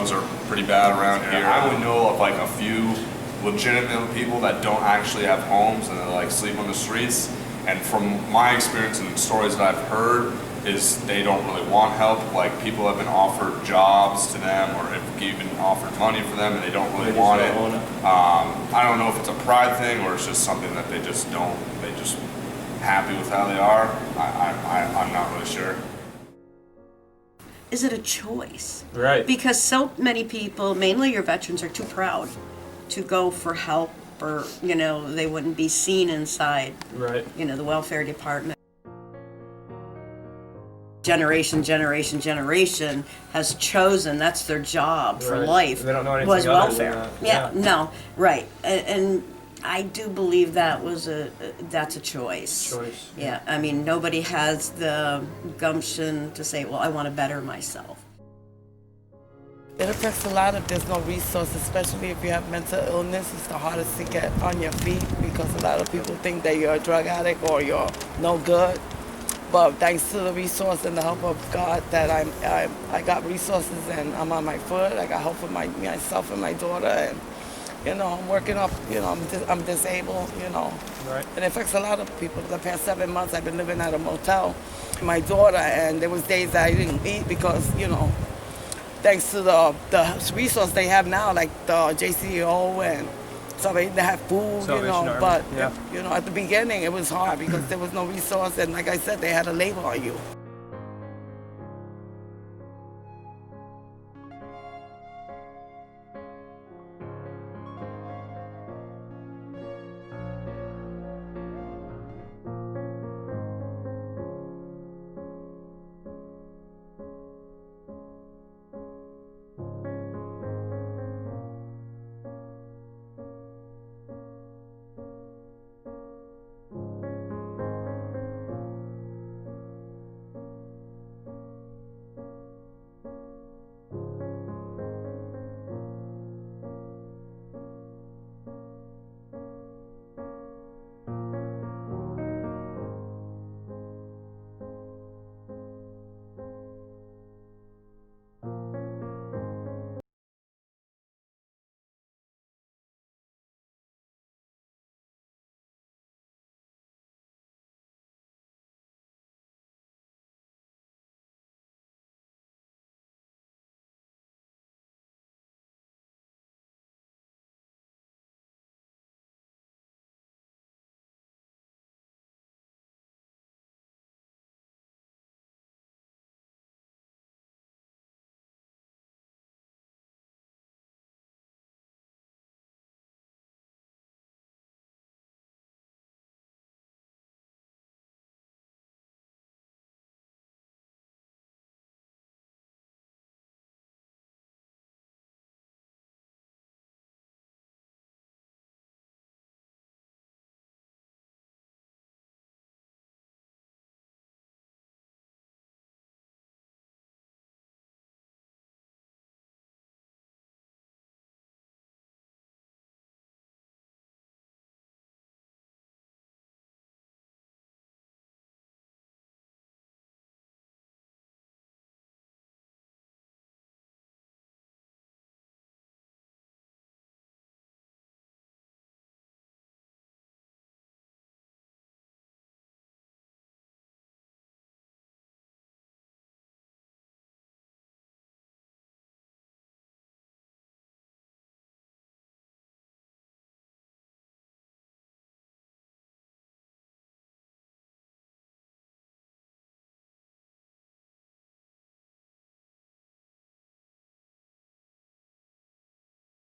drugs are pretty bad around here. I only know of like a few legitimate people that don't actually have homes and they like sleep on the streets. And from my experience and stories that I've heard, is they don't really want help. Like people have been offered jobs to them, or have even offered money for them, and they don't really want it. I don't know if it's a pride thing or it's just something that they just don't. They just happy with how they are. I'm not really sure. Is it a choice? Right. Because so many people, mainly your veterans, are too proud to go for help, or they wouldn't be seen inside. Right. The welfare department. Generation has chosen, that's their job for life. They don't know anything was other welfare. than that. No, right. And I do believe that's a choice. Yeah, I mean, nobody has the gumption to say, well, I want to better myself. It affects a lot if there's no resources, especially if you have mental illness. It's the hardest to get on your feet because a lot of people think that you're a drug addict or you're no good. But thanks to the resource and the help of God that I got resources and I'm on my foot. I got help with myself and my daughter, and I'm working up. I'm disabled. Right. And it affects a lot of people. The past 7 months I've been living at a motel with my daughter, and there was days that I didn't eat because thanks to the resource they have now, like the JCO and. So they have food, but at the beginning it was hard because there was no resource, and like I said, they had a label on you.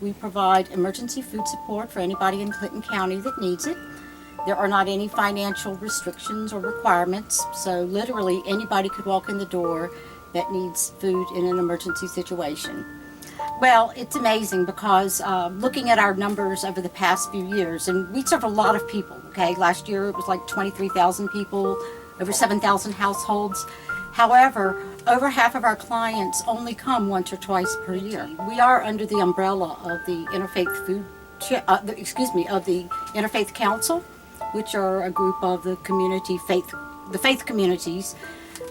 We provide emergency food support for anybody in Clinton County that needs it. There are not any financial restrictions or requirements, so literally anybody could walk in the door that needs food in an emergency situation. Well, it's amazing because looking at our numbers over the past few years, and we serve a lot of people, okay? Last year it was like 23,000 people, over 7,000 households. However, over half of our clients only come once or twice per year. We are under the umbrella of the Interfaith Council, which are a group of the faith communities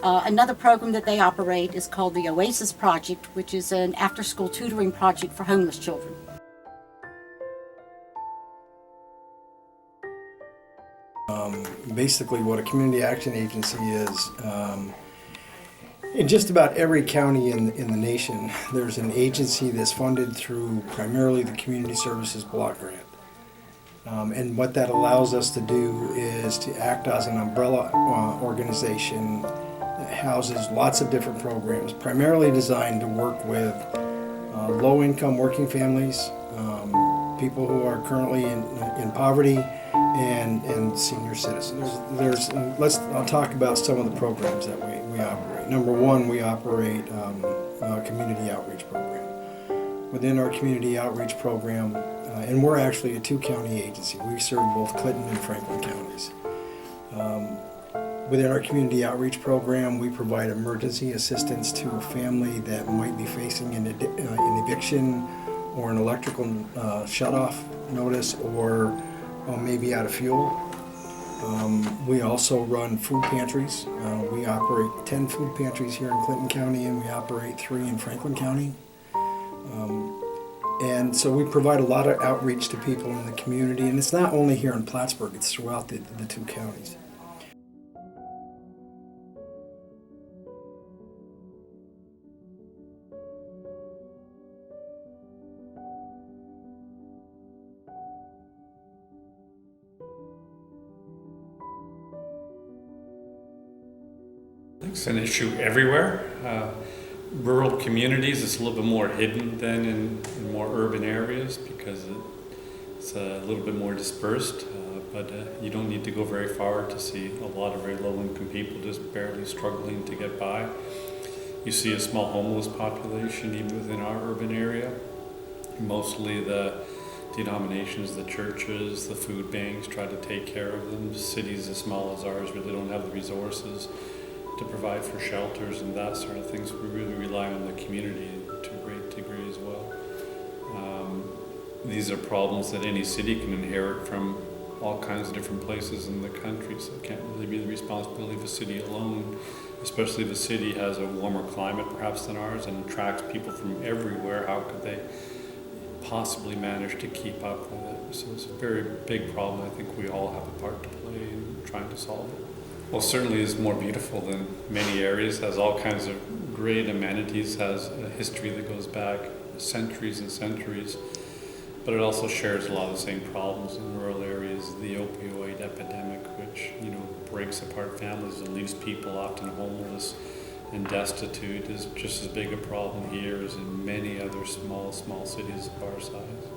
Another program that they operate is called the Oasis Project, which is an after-school tutoring project for homeless children. Basically what a community action agency is, in just about every county in the nation, there's an agency that's funded through primarily the Community Services Block Grant. And what that allows us to do is to act as an umbrella organization that houses lots of different programs, primarily designed to work with low-income working families, people who are currently in poverty, and senior citizens. I'll talk about some of the programs that we operate. Number one, we operate a community outreach program. Within our community outreach program, and we're actually a two-county agency. We serve both Clinton and Franklin counties. Within our community outreach program, we provide emergency assistance to a family that might be facing an eviction or an electrical shut-off notice, or maybe out of fuel. We also run food pantries. We operate 10 food pantries here in Clinton County, and we operate 3 in Franklin County. And so we provide a lot of outreach to people in the community, and it's not only here in Plattsburgh, it's throughout the 2 counties. It's an issue everywhere. Rural communities, it's a little bit more hidden than in more urban areas because it's a little bit more dispersed. But you don't need to go very far to see a lot of very low-income people just barely struggling to get by. You see a small homeless population even within our urban area. Mostly the denominations, the churches, the food banks try to take care of them. Cities as small as ours really don't have the resources to provide for shelters and that sort of things. We really rely on the community to a great degree as well. These are problems that any city can inherit from all kinds of different places in the country, so it can't really be the responsibility of a city alone, especially if the city has a warmer climate perhaps than ours and attracts people from everywhere. How could they possibly manage to keep up with it? So it's a very big problem. I think we all have a part to play in trying to solve it. Well, certainly is more beautiful than many areas, has all kinds of great amenities, has a history that goes back centuries and centuries, but it also shares a lot of the same problems in rural areas. The opioid epidemic, which breaks apart families and leaves people often homeless and destitute, is just as big a problem here as in many other small cities of our size.